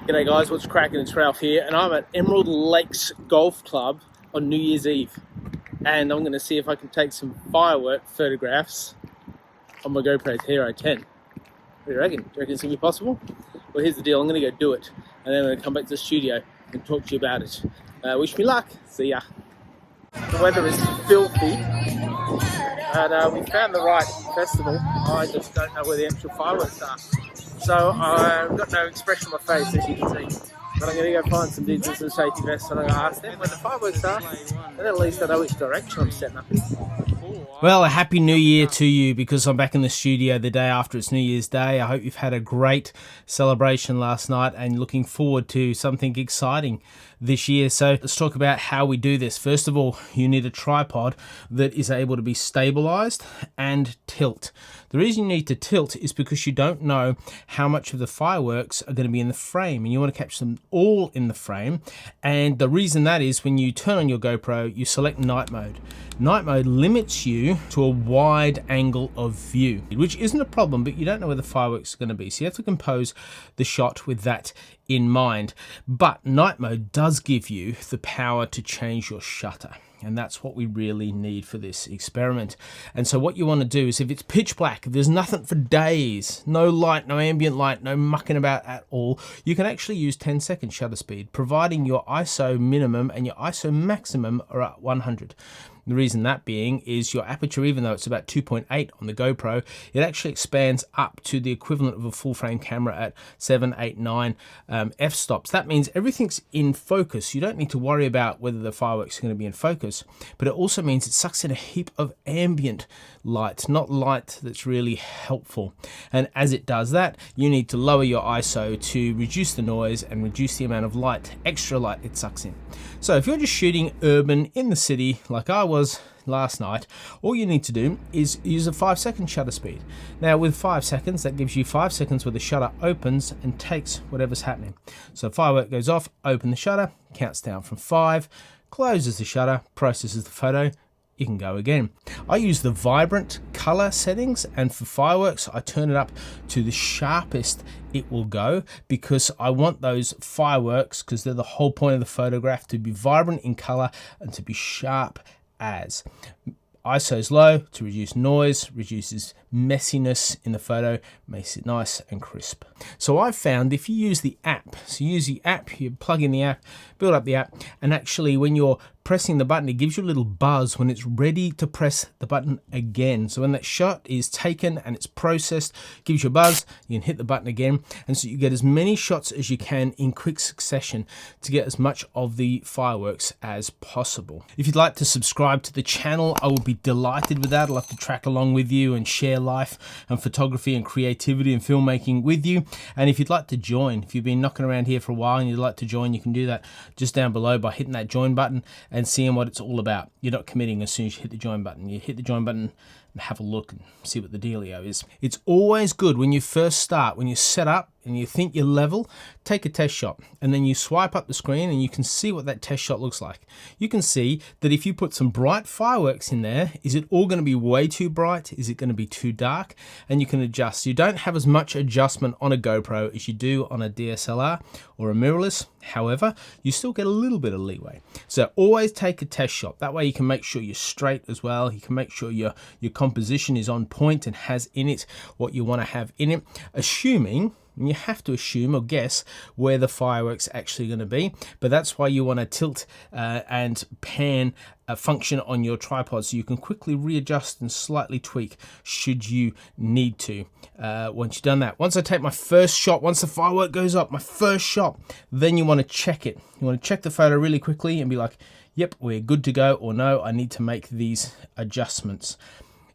G'day guys, what's cracking? It's Ralph here, and I'm at Emerald Lakes Golf Club on New Year's Eve, and I'm going to see if I can take some firework photographs on my GoPro HERO 10. What do you reckon? Do you reckon it's going to be possible? Well, here's the deal, I'm going to go do it, and then I'm going to come back to the studio and talk to you about it. Wish me luck. See ya. The weather is filthy, and we found the right festival. I just don't know where the actual fireworks are. So I've got no expression on my face, as you can see. But I'm going to go find some dudes in some safety vests, and I'm going to ask them where the fireworks are, and at least I know which direction I'm setting up in. Well, a happy new year to you, because I'm back in the studio the day after it's New Year's Day. I hope you've had a great celebration last night and looking forward to something exciting this year. So let's talk about how we do this. First of all, you need a tripod that is able to be stabilized and tilt. The reason you need to tilt is because you don't know how much of the fireworks are going to be in the frame, and you want to capture them all in the frame. And the reason that is, when you turn on your GoPro, you select night mode. Night mode limits you to a wide angle of view, which isn't a problem, but you don't know where the fireworks are going to be. So you have to compose the shot with that in mind. But night mode does give you the power to change your shutter. And that's what we really need for this experiment. And so what you want to do is, if it's pitch black, if there's nothing for days, no light, no ambient light, no mucking about at all, you can actually use 10-second shutter speed, providing your ISO minimum and your ISO maximum are at 100. The reason that being is your aperture, even though it's about 2.8 on the GoPro, it actually expands up to the equivalent of a full frame camera at 7, 8, 9 f-stops. That means everything's in focus. You don't need to worry about whether the fireworks are going to be in focus, but it also means it sucks in a heap of ambient light, not light that's really helpful. And as it does that, you need to lower your ISO to reduce the noise and reduce the amount of light, extra light it sucks in. So if you're just shooting urban in the city like I was last night, all you need to do is use a 5-second shutter speed. Now with 5 seconds, that gives you 5 seconds where the shutter opens and takes whatever's happening. So firework goes off, open the shutter, counts down from 5, closes the shutter, processes the photo, you can go again. I use the vibrant color settings, and for fireworks I turn it up to the sharpest it will go, because I want those fireworks, because they're the whole point of the photograph, to be vibrant in color and to be sharp as. ISO's low to reduce noise, reduces messiness in the photo, makes it nice and crisp. So I've found if you use the app, so you use the app, you plug in the app, build up the app, and actually when you're pressing the button, it gives you a little buzz when it's ready to press the button again. So when that shot is taken and it's processed, it gives you a buzz, you can hit the button again, and so you get as many shots as you can in quick succession to get as much of the fireworks as possible. If you'd like to subscribe to the channel, I would be delighted with that. I'd love to track along with you and share life and photography and creativity and filmmaking with you. And if you'd like to join, if you've been knocking around here for a while and you'd like to join, you can do that just down below by hitting that join button and seeing what it's all about. You're not committing as soon as you hit the join button. You hit the join button and have a look and see what the dealio is. It's always good when you first start, when you set up and you think you're level, take a test shot, and then you swipe up the screen and you can see what that test shot looks like. You can see that if you put some bright fireworks in there, is it all going to be way too bright? Is it going to be too dark? And you can adjust. You don't have as much adjustment on a GoPro as you do on a DSLR or a mirrorless. However, you still get a little bit of leeway. So always take a test shot. That way you can make sure you're straight as well. You can make sure your composition is on point and has in it what you want to have in it, assuming, and you have to assume or guess where the fireworks are actually going to be. But that's why you want to tilt and pan a function on your tripod, so you can quickly readjust and slightly tweak should you need to. Once you've done that, once I take my first shot, once the firework goes up, my first shot, then you want to check it. You want to check the photo really quickly and be like, yep, we're good to go, or no, I need to make these adjustments.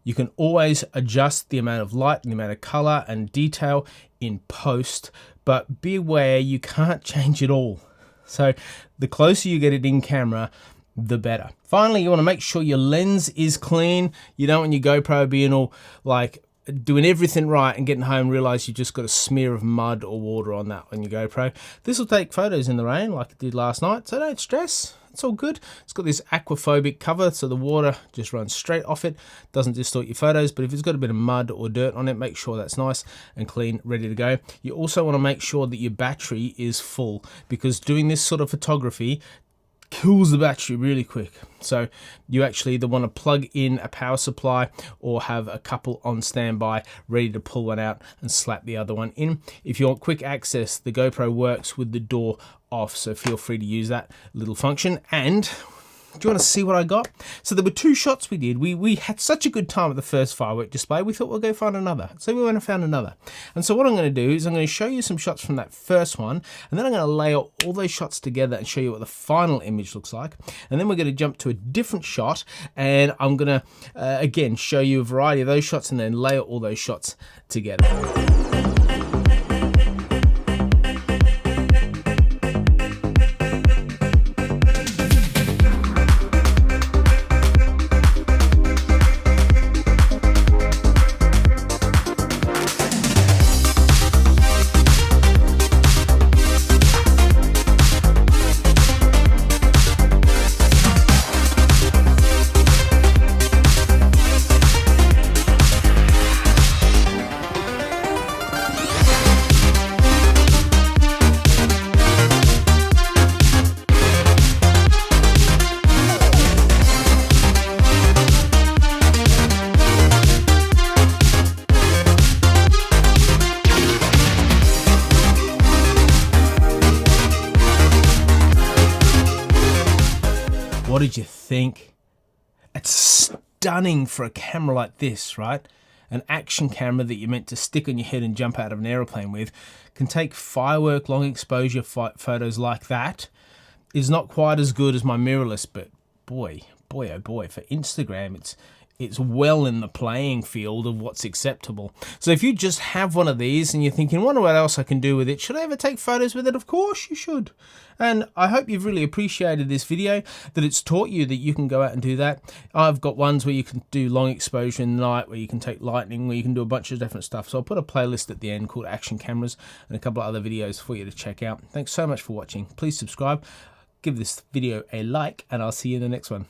You can always adjust the amount of light and the amount of color and detail in post, but be aware you can't change it all. So the closer you get it in camera, the better. Finally, you want to make sure your lens is clean. You don't want your GoPro being all like doing everything right and getting home, realize you've just got a smear of mud or water on that on your GoPro. This will take photos in the rain like it did last night, so don't stress. It's all good. It's got this aquaphobic cover, so the water just runs straight off it, doesn't distort your photos. But if it's got a bit of mud or dirt on it, make sure that's nice and clean, ready to go. You also want to make sure that your battery is full, because doing this sort of photography kills the battery really quick. So you actually either want to plug in a power supply or have a couple on standby ready to pull one out and slap the other one in. If you want quick access, the GoPro works with the door off, so feel free to use that little function. And do you want to see what I got? So there were 2 shots we did. We had such a good time at the first firework display, we thought we'll go find another. So we went and found another. And so what I'm going to do is I'm going to show you some shots from that first one, and then I'm going to layer all those shots together and show you what the final image looks like. And then we're going to jump to a different shot, and I'm going to, again, show you a variety of those shots and then layer all those shots together. What did you think? It's stunning for a camera like this, right? An action camera that you're meant to stick on your head and jump out of an aeroplane with can take firework long exposure photos like that. It's not quite as good as my mirrorless, but boy, oh boy, for Instagram, it's well in the playing field of what's acceptable. So if you just have one of these and you're thinking, wonder what else I can do with it, should I ever take photos with it? Of course you should. And I hope you've really appreciated this video, that it's taught you that you can go out and do that. I've got ones where you can do long exposure in the night, where you can take lightning, where you can do a bunch of different stuff. So I'll put a playlist at the end called Action Cameras and a couple of other videos for you to check out. Thanks so much for watching. Please subscribe, give this video a like, and I'll see you in the next one.